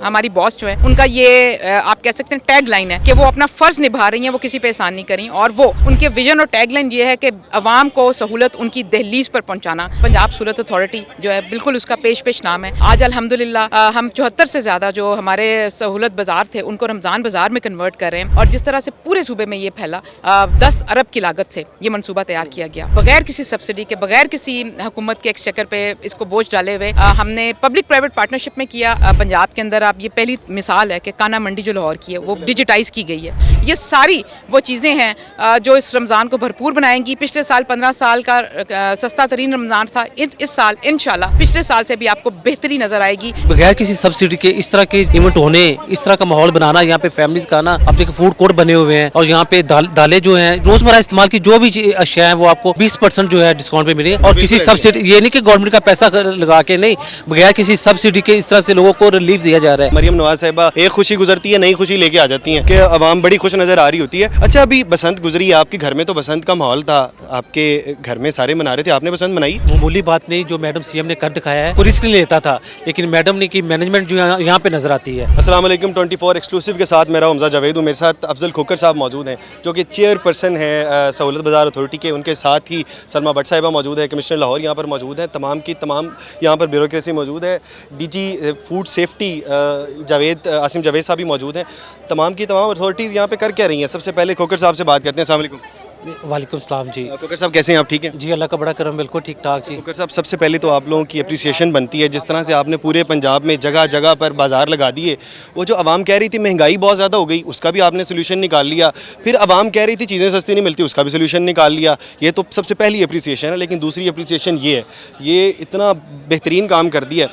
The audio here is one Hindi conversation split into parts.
हमारी बॉस जो है उनका ये आप कह सकते हैं टैग लाइन है कि वो अपना फर्ज निभा रही हैं, वो किसी पे एहसान नहीं करी। और वो उनके विजन और टैग लाइन ये है कि अवाम को सहूलत उनकी दहलीज पर पहुंचाना। पंजाब सहूलत अथॉरिटी जो है बिल्कुल उसका पेश नाम है। आज अल्हम्दुलिल्लाह हम 74 से ज्यादा जो हमारे सहूलत बाजार थे उनको रमजान बाजार में कन्वर्ट कर रहे हैं। और जिस तरह से पूरे सूबे में ये फैला 10 अरब की लागत से ये मनसूबा तैयार किया गया, बगैर किसी सब्सिडी के, बगैर किसी हुकूमत के एक्सचेकर पे इसको बोझ डाले हुए हमने पब्लिक प्राइवेट पार्टनरशिप में किया। पंजाब के अंदर आप ये पहली मिसाल है कि काना मंडी जो लाहौर की है वो डिजिटाइज की गई है। ये सारी वो चीज़ें हैं जो इस रमज़ान को भरपूर बनाएंगी। पिछले साल 15 साल का सस्ता तरीन रमज़ान था, इस साल इंशाल्लाह पिछले साल से भी आपको बेहतरी नजर आएगी। बगैर किसी सब्सिडी के इस तरह के इवेंट होने, इस तरह का माहौल बनाना, यहाँ पे फैमिलीज का आना, अब देखिए फूड कोर्ट बने हुए हैं और यहाँ पे दालें जो हैं रोजमर्रा इस्तेमाल की जो भी अशिया है वो आपको 20% जो है डिस्काउंट पे मिले। और किसी सब्सिडी, ये नहीं कि गवर्नमेंट का पैसा लगा के, नहीं, बगैर किसी सब्सिडी के इस तरह से लोगों को रिलीफ दिया जा रहा है। मरियम नवाज साहिबा एक खुशी गुजरती है, नई खुशी लेके आ जाती है कि अवाम बड़ी खुश नजर आ रही होती है। अच्छा, अभी बसंत गुजरी है आपके घर में, तो बसंत का माहौल था, आपके घर में सारे मना रहे थे, आपने बसंत मनाई? मामूली बात नहीं, जो मैडम सीएम ने कर दिखाया है, कोई रिस्क नहीं लेता था, लेकिन मैडम ने की मैनेजमेंट जो यहाँ पे नजर आती है। अस्सलाम वालेकुम, 24 एक्सक्लूसिव के साथ मेरा हमजा जावेद हूँ। मेरे साथ अफजल खोकर साहब मौजूद हैं जो कि चेयरपर्सन हैं सहूलत बाजार अथॉरिटी के। उनके साथ ही सलमा भट्ट साहिबा मौजूद है, कमिश्नर लाहौर यहाँ पर मौजूद हैं। तमाम की तमाम यहाँ पर ब्यूरोक्रेसी मौजूद है। DG food safety Asim Javed साहब भी मौजूद हैं। तमाम की तमाम अथॉरिटीज़ यहाँ पे कर क्या रही हैं? सबसे पहले खोकर साहब से बात करते हैं। अस्सलाम वालेकुम। वालेकुम सलाम जी। खोकर साहब कैसे हैं आप? ठीक हैं जी, अल्लाह का बड़ा करम, बिल्कुल ठीक ठाक जी। खोकर साहब, सबसे पहले तो आप लोगों की अप्रिसिएशन बनती है जिस तरह से आपने पूरे पंजाब में जगह जगह पर बाजार लगा दिए। वो जो आवाम कह रही थी महंगाई बहुत ज़्यादा हो गई, उसका भी आपने सोल्यूशन निकाल लिया। फिर आवाम कह रही थी चीज़ें सस्ती नहीं मिलती, उसका भी सोल्यूशन निकाल लिया। ये तो सबसे पहली अप्रिसिएशन है। लेकिन दूसरी अप्रिसिएशन ये है, ये इतना बेहतरीन काम कर दिया।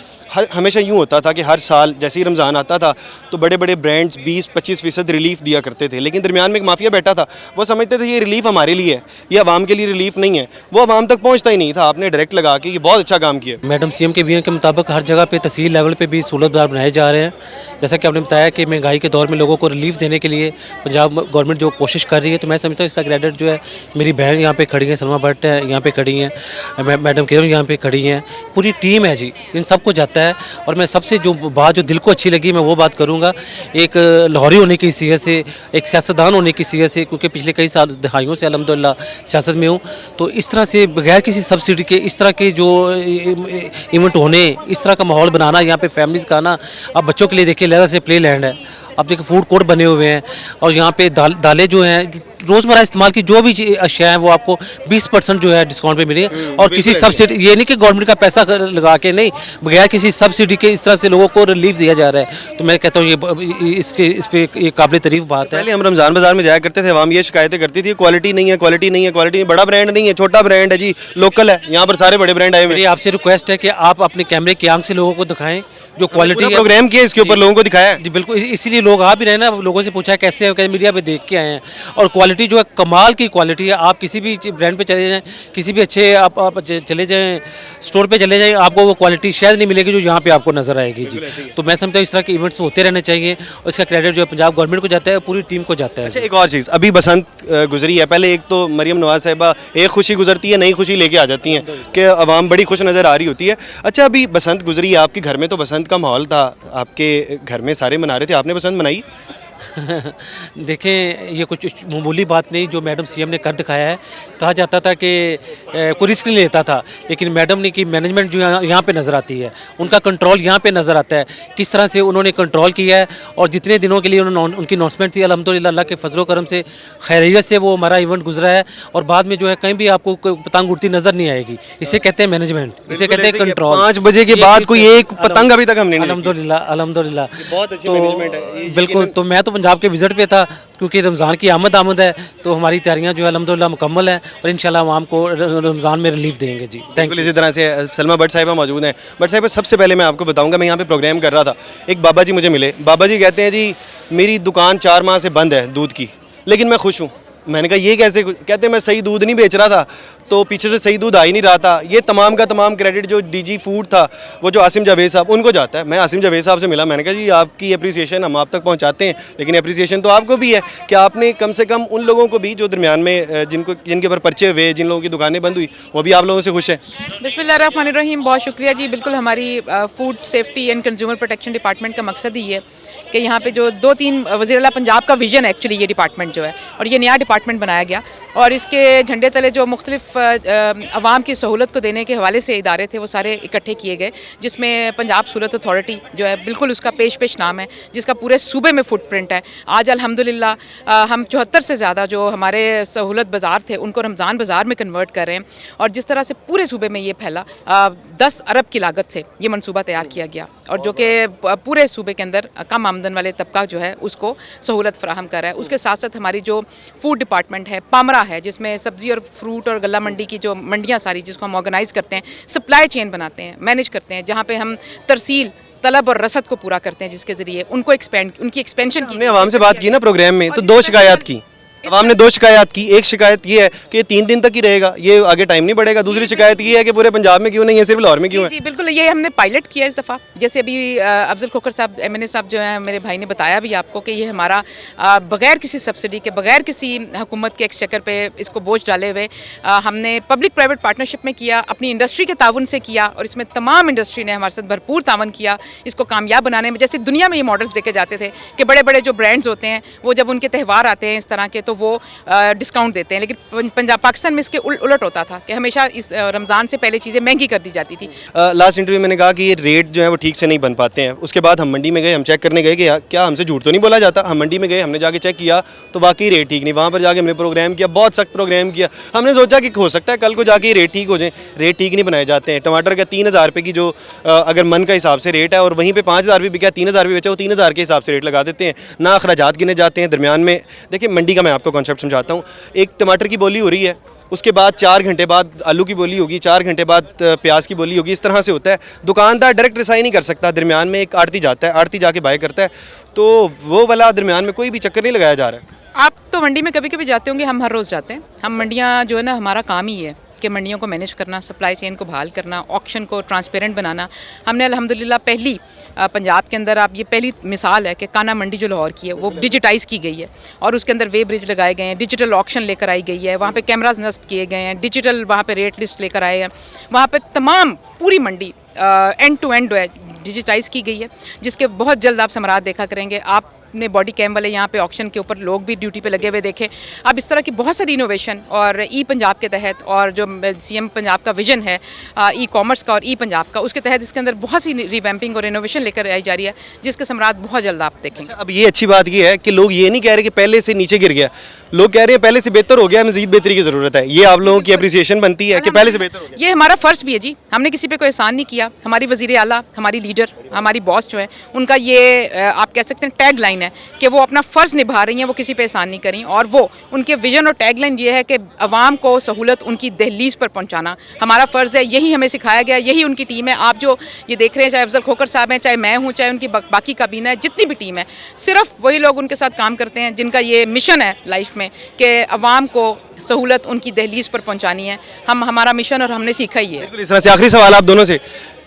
हमेशा यूँ होता था कि हर साल जैसे ही रमज़ान आता था तो बड़े बड़े ब्रांड्स 20-25% रिलीफ दिया करते थे, लेकिन दरमियान में एक माफिया बैठा था, वो समझते थे ये रिलीफ हमारे लिए है, ये आवाम के लिए रिलीफ नहीं है, वो आवाम तक पहुँचता ही नहीं था। आपने डायरेक्ट लगा के ये बहुत अच्छा काम किया। मैडम सीएम के विजन के मुताबिक हर जगह पे तहसील लेवल पे भी सहूलत बाजार बनाए जा रहे हैं। जैसा कि आपने बताया कि महंगाई के दौर में लोगों को रिलीफ देने के लिए पंजाब गवर्नमेंट जो कोशिश कर रही है, तो मैं समझता हूँ इसका क्रेडिट जो है मेरी बहन यहाँ पे खड़ी है, सलमा भट्ट है यहाँ पे खड़ी हैं, मैडम किरण यहाँ पे खड़ी हैं, पूरी टीम है जी, इन सबको जाता है। और मैं सबसे जो बात जो दिल को अच्छी लगी मैं वो बात करूँगा, एक लाहौरी होने की सीहत से, एक सियासतदान होने की सीहत से, क्योंकि पिछले कई साल दहाइयों से अल्हम्दुलिल्लाह सियासत में हूँ, तो इस तरह से बगैर किसी सब्सिडी के इस तरह के जो इवेंट होने, इस तरह का माहौल बनाना, यहाँ पे फैमिलीज़ का आना, अब बच्चों के लिए देखिए लहरा से प्ले लैंड है, अब देखिए फूड कोर्ट बने हुए हैं और यहाँ पे दालें जो हैं रोज़मर्रा इस्तेमाल की जो भी अशिया है वो आपको 20% जो है डिस्काउंट पे मिले। और किसी सब्सिडी, ये नहीं कि गवर्नमेंट का पैसा लगा के, नहीं, बगैर किसी सब्सिडी के इस तरह से लोगों को रिलीफ दिया जा रहा है। तो मैं कहता हूँ ये इस पे ये काबिल तारीफ बात है। पहले हम रमज़ान बाजार में जाया करते थे, आवाम ये शिकायतें करती थी क्वालिटी नहीं है, क्वालिटी नहीं है, क्वालिटी नहीं, बड़ा ब्रांड नहीं है, छोटा ब्रांड है जी, लोकल है। यहाँ पर सारे बड़े ब्रांड आए हुए हैं। मेरी आपसे रिक्वेस्ट है कि आप अपने कैमरे की आंख से लोगों को दिखाएं जो क्वालिटी है। प्रोग्राम किया इसके ऊपर, लोगों को दिखाया जी बिल्कुल, इसीलिए लोग आ भी रहे ना, लोगों से पूछा कैसे है, मीडिया पे देख के आए हैं। और क्वालिटी जो है कमाल की क्वालिटी है। आप किसी भी ब्रांड पे चले जाएं, किसी भी अच्छे आप चले जाएं, स्टोर पे चले जाएं, आपको वो क्वालिटी शायद नहीं मिलेगी जो यहाँ पे आपको नजर आएगी जी। तो मैं समझता हूँ इस तरह के इवेंट्स होते रहने चाहिए और इसका क्रेडिट जो है पंजाब गवर्नमेंट को जाता है, पूरी टीम को जाता है। अच्छा, एक और चीज़, अभी बसंत गुजरी है, पहले एक तो मरियम नवाज साहिबा एक खुशी गुजरती है, नई खुशी लेके आ जाती हैं कि आवाम बड़ी खुश नज़र आ रही होती है। अच्छा, अभी बसंत गुजरी है आपके घर में, तो बसंत का माहौल था, आपके घर में सारे मना रहे थे, आपने बसंत मनाई? देखें, ये कुछ मामूली बात नहीं, जो मैडम सीएम ने कर दिखाया है। कहा जाता था कि कोई रिस्क नहीं लेता था, लेकिन मैडम ने की मैनेजमेंट जो यहाँ पे नज़र आती है, उनका कंट्रोल यहाँ पे नज़र आता है, किस तरह से उन्होंने कंट्रोल किया है। और जितने दिनों के लिए उन्होंने उनकी अनाउंसमेंट थी, अल्हम्दुलिल्लाह अल्लाह के फजलो करम से खैरियत से वो हमारा इवेंट गुजरा है। और बाद में जो है कहीं भी आपको पतंग उड़ती नज़र नहीं आएगी। इसे कहते हैं मैनेजमेंट, इसे कहते हैं कंट्रोल। 5 बजे के बाद कोई एक पतंग अभी तक हमने नहीं, अल्हम्दुलिल्लाह बहुत अच्छी मैनेजमेंट है। बिल्कुल, तो मैं तो पंजाब के विजिट पे था, क्योंकि रमज़ान की आमद है, तो हमारी तैयारियां जो है अल्हम्दुलिल्लाह मुकम्मल हैं और इंशाल्लाह आवाम को रमज़ान में रिलीफ देंगे जी। Thank you. इसी तरह से सलमा भट्ट साहिबा मौजूद हैं। भट्ट साहिबा, सबसे पहले मैं आपको बताऊंगा, मैं यहाँ पे प्रोग्राम कर रहा था, एक बाबा जी मुझे मिले। बाबा जी कहते हैं जी मेरी दुकान 4 माह से बंद है दूध की, लेकिन मैं खुश हूँ, मैंने कहा ये कैसे, कहते मैं सही दूध नहीं बेच रहा था, तो पीछे से सही दूध आ ही नहीं रहा था। ये तमाम का तमाम क्रेडिट जो डीजी फूड था, वो जो आसिम जावेद साहब, उनको जाता है। मैं आसिम जावेद साहब से मिला, मैंने कहा जी आपकी अप्रिसिएशन हम आप तक पहुंचाते हैं, लेकिन अप्रिसिएशन तो आपको भी है कि आपने कम से कम उन लोगों को भी जो दरमियान में जिनके ऊपर पर्चे हुए, जिन लोगों की दुकानें बंद हुई, वो भी आप लोगों से खुश हैं। बिस्मिल्लाहिर्रहमानिर्रहीम, बहुत शुक्रिया जी। बिल्कुल हमारी food safety and consumer protection department का मकसद ही है कि यहाँ पे जो 2-3 वज़ीर आला पंजाब का विजन है एक्चुअली ये डिपार्टमेंट जो है, और ये नया डिपार्टमेंट बनाया गया, और इसके झंडे तले जो मुख्तलिफ आवाम की सहूलत को देने के हवाले से इदारे थे वो सारे इकट्ठे किए गए, जिसमें पंजाब सूरत अथॉरिटी जो है बिल्कुल उसका पेश नाम है, जिसका पूरे सूबे में फुटप्रिंट है। आज अल्हम्दुलिल्लाह हम 74 से ज़्यादा जो हमारे सहूलत बाज़ार थे उनको रमज़ान बाज़ार में कन्वर्ट कर रहे हैं, और जिस तरह से पूरे सूबे में ये फैला 10 अरब की लागत से ये मनसूबा तैयार किया गया, और जो कि पूरे सूबे के अंदर कम आमदन वाले तबका जो है उसको सहूलत फराहम कर रहा है। उसके साथ साथ हमारी जो फूड डिपार्टमेंट है पामरा है, जिसमें सब्ज़ी और फ्रूट और गला मंडी की जो मंडियाँ सारी जिसको हम ऑर्गेनाइज़ करते हैं, सप्लाई चेन बनाते हैं, मैनेज करते हैं, जहाँ पे हम तरसील तलब और रसद को पूरा करते हैं, जिसके ज़रिए उनको उनकी एक्सपेंशन की। हमने आवाम से बात की ना प्रोग्राम में, तो 2 शिकायत की आवाम ने, 2 शिकायत की। एक शिकायत ये है कि ये 3 दिन तक ही रहेगा, ये आगे टाइम नहीं बढ़ेगा। दूसरी शिकायत ये है कि पूरे पंजाब में क्यों नहीं है, सिर्फ लाहौर में क्यों है। जी बिल्कुल, ये हमने पायलट किया इस दफ़ा। जैसे अभी अफजल खोखर साहब MNA साहब जो हैं, मेरे भाई ने बताया भी आपको कि ये हमारा बगैर किसी सब्सिडी के, बगैर किसी हुकूमत के एक्सचेकर पे इसको बोझ डाले हुए हमने पब्लिक प्राइवेट पार्टनरशिप में किया, अपनी इंडस्ट्री के ताउन से किया, और इसमें तमाम इंडस्ट्री ने हमारे साथ भरपूर तावन किया इसको कामयाब बनाने में। जैसे दुनिया में ये मॉडल्स देखे जाते थे कि बड़े बड़े जो ब्रांड्स होते हैं वो जब उनके त्यौहार आते हैं इस तरह के, तो वो डिस्काउंट देते हैं, लेकिन पंजाब पाकिस्तान में इसके उलट होता था कि हमेशा इस रमज़ान से पहले चीज़ें महंगी कर दी जाती थी। लास्ट इंटरव्यू में मैंने कहा कि ये रेट जो है वो ठीक से नहीं बन पाते हैं। उसके बाद हम मंडी में गए, हम चेक करने गए कि क्या हमसे झूठ तो नहीं बोला जाता। हम मंडी में गए, हमने जाके चेक किया तो वाकई रेट ठीक नहीं। वहाँ पर जाके हमने प्रोग्राम किया, बहुत सख्त प्रोग्राम किया। हमने सोचा कि हो सकता है कल को जाके रेट ठीक हो जाए, रेट ठीक नहीं बनाए जाते हैं। टमाटर का 3000 रुपये की जो अगर मन का हिसाब से रेट है, और वहीं पर 5000 भी बिका, 3000 भी बेचा, वो 3000 के हिसाब से रेट लगा देते हैं, ना अखराजात गिने जाते हैं दरमियान में। देखिए मंडी का मैं आपको कॉन्सेप्ट समझाता हूँ। एक टमाटर की बोली हो रही है, उसके बाद 4 घंटे बाद आलू की बोली होगी, 4 घंटे बाद प्याज की बोली होगी। इस तरह से होता है। दुकानदार डायरेक्ट रिसाई नहीं कर सकता, दरमियान में एक आड़ती जाता है, आड़ती जाके बाय करता है, तो वो वाला दरमियान में कोई भी चक्कर नहीं लगाया जा रहा है। आप तो मंडी में कभी कभी जाते होंगे, हम हर रोज़ जाते हैं। हम मंडियाँ जो है ना, हमारा काम ही है कि मंडियों को मैनेज करना, सप्लाई चेन को बहाल करना, ऑक्शन को ट्रांसपेरेंट बनाना। हमने अल्हम्दुलिल्लाह पहली पंजाब के अंदर, आप ये पहली मिसाल है कि काना मंडी जो लाहौर की है वो डिजिटाइज़ की गई है, और उसके अंदर वे ब्रिज लगाए गए हैं, डिजिटल ऑक्शन लेकर आई गई है, वहाँ पे कैमराज नस्ब किए गए हैं, डिजिटल वहाँ पे रेट लिस्ट लेकर आए हैं, वहाँ पे तमाम पूरी मंडी एंड टू एंड है डिजिटाइज़ की गई है, जिसके बहुत जल्द आप समरात देखा करेंगे। आपने बॉडी कैम वाले यहाँ पे ऑक्शन के ऊपर लोग भी ड्यूटी पे लगे हुए देखे। अब इस तरह की बहुत सारी इनोवेशन, और ई पंजाब के तहत, और जो CM पंजाब का विजन है ई कॉमर्स का और ई पंजाब का, उसके तहत इसके अंदर बहुत सी रिवैम्पिंग और इनोवेशन लेकर आई जा रही है, जिसके समरात बहुत जल्द आप देखेंगे। अब ये अच्छी बात ये है कि लोग ये नहीं कह रहे कि पहले से नीचे गिर गया, लोग कह रहे हैं पहले से बेहतर हो गया, मज़ीद बेहतरी की ज़रूरत है। ये आप लोगों की अप्रिसिएशन बनती है कि पहले से बेहतर हो गया। ये हमारा फ़र्ज़ भी है जी, हमने किसी पे कोई एहसान नहीं किया। हमारी वज़ीर आला, हमारी लीडर, हमारी बॉस जो है, उनका ये आप कह सकते हैं टैग लाइन है कि वो अपना फ़र्ज़ निभा रही हैं, वो किसी पे एहसान नहीं करी। और वो उनके विजन और टैग लाइन ये है कि आवाम को सहूलत उनकी दहलीज पर पहुँचाना हमारा फ़र्ज़ है। यही हमें सिखाया गया, यही उनकी टीम है। आप जो ये देख रहे हैं, चाहे अफजल खोखर साहब हैं, चाहे मैं हूँ, चाहे उनकी बाकी काबीना है, जितनी भी टीम है, सिर्फ वही लोग उनके साथ काम करते हैं जिनका ये मिशन है लाइफ में कि आवाम को सहूलत उनकी दहलीज पर पहुंचानी है। हमारा मिशन, और हमने सीखा ही है। इस तरह से आखिरी सवाल आप दोनों से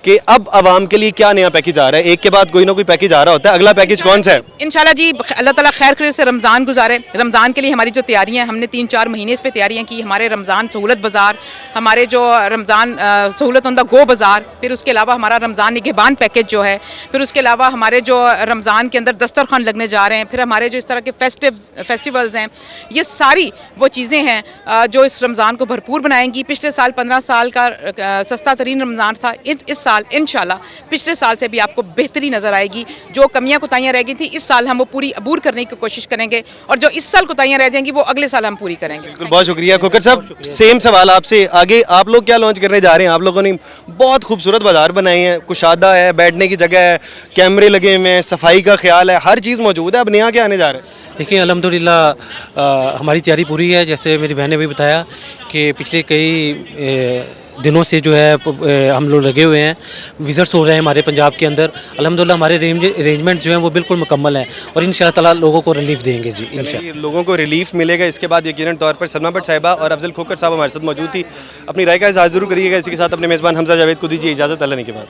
कि अब आवाम के लिए क्या नया पैकेज आ रहा है? एक के बाद कोई ना कोई पैकेज आ रहा होता है, अगला पैकेज कौन सा है? इंशाल्लाह जी, अल्लाह ताला खैर खैर से रमज़ान गुजारे। रमज़ान के लिए हमारी जो तैयारियां हैं, हमने 3-4 महीने इस पे तैयारियां की। हमारे रमज़ान सहूलत बाज़ार, हमारे जो रमज़ान सहूलत ऑन द गो बाज़ार, फिर उसके अलावा हमारा रमज़ान निगहबान पैकेज जो है, फिर उसके अलावा हमारे जो रमज़ान के अंदर दस्तरखान लगने जा रहे हैं, फिर हमारे जो इस तरह के फेस्टिवल्स हैं, ये सारी वो चीज़ें हैं जो इस रमज़ान को भरपूर बनाएंगी। पिछले साल 15 साल का सस्ता तरीन रमज़ान था, इस साल इंशाल्लाह पिछले साल से भी आपको बेहतरी नज़र आएगी। जो कमियां कोताहियां रह गई थी इस साल हम वो पूरी अबूर करने की कोशिश करेंगे, और जो इस साल कोताहियां रह जाएंगी वो अगले साल हम पूरी करेंगे। बिल्कुल, बहुत शुक्रिया खोखर साहब। सेम सवाल आपसे, आगे आप लोग क्या लॉन्च करने जा रहे हैं? आप लोगों ने बहुत खूबसूरत बाजार बनाए हैं, कुशादा है, बैठने की जगह है, कैमरे लगे हुए हैं, सफाई का ख्याल है, हर चीज़ मौजूद है। अब नया क्या आने जा रहा है? देखिए अल्हम्दुलिल्लाह हमारी तैयारी पूरी है। जैसे मेरी बहन ने भी बताया कि पिछले कई दिनों से जो है हम लोग लगे हुए हैं, विजिट्स हो रहे हैं हमारे पंजाब के अंदर। अल्हम्दुलिल्लाह हमारे अरेंजमेंट्स जो हैं वो बिल्कुल मुकम्मल हैं और इंशाअल्लाह ताला लोगों को रिलीफ देंगे जी इंशाअल्लाह। ये लोगों को रिलीफ मिलेगा। इसके बाद यकीनन तौर पर सलमा भट्ट साहिबा और अफजल खोकर साहब हमारे साथ मौजूद थी। अपनी राय का इज़हार ज़रूर करिएगा। इसी के साथ अपने मेज़बान हमजा जावेद को दीजिए इजाज़त। अल्लाह ने के बाद।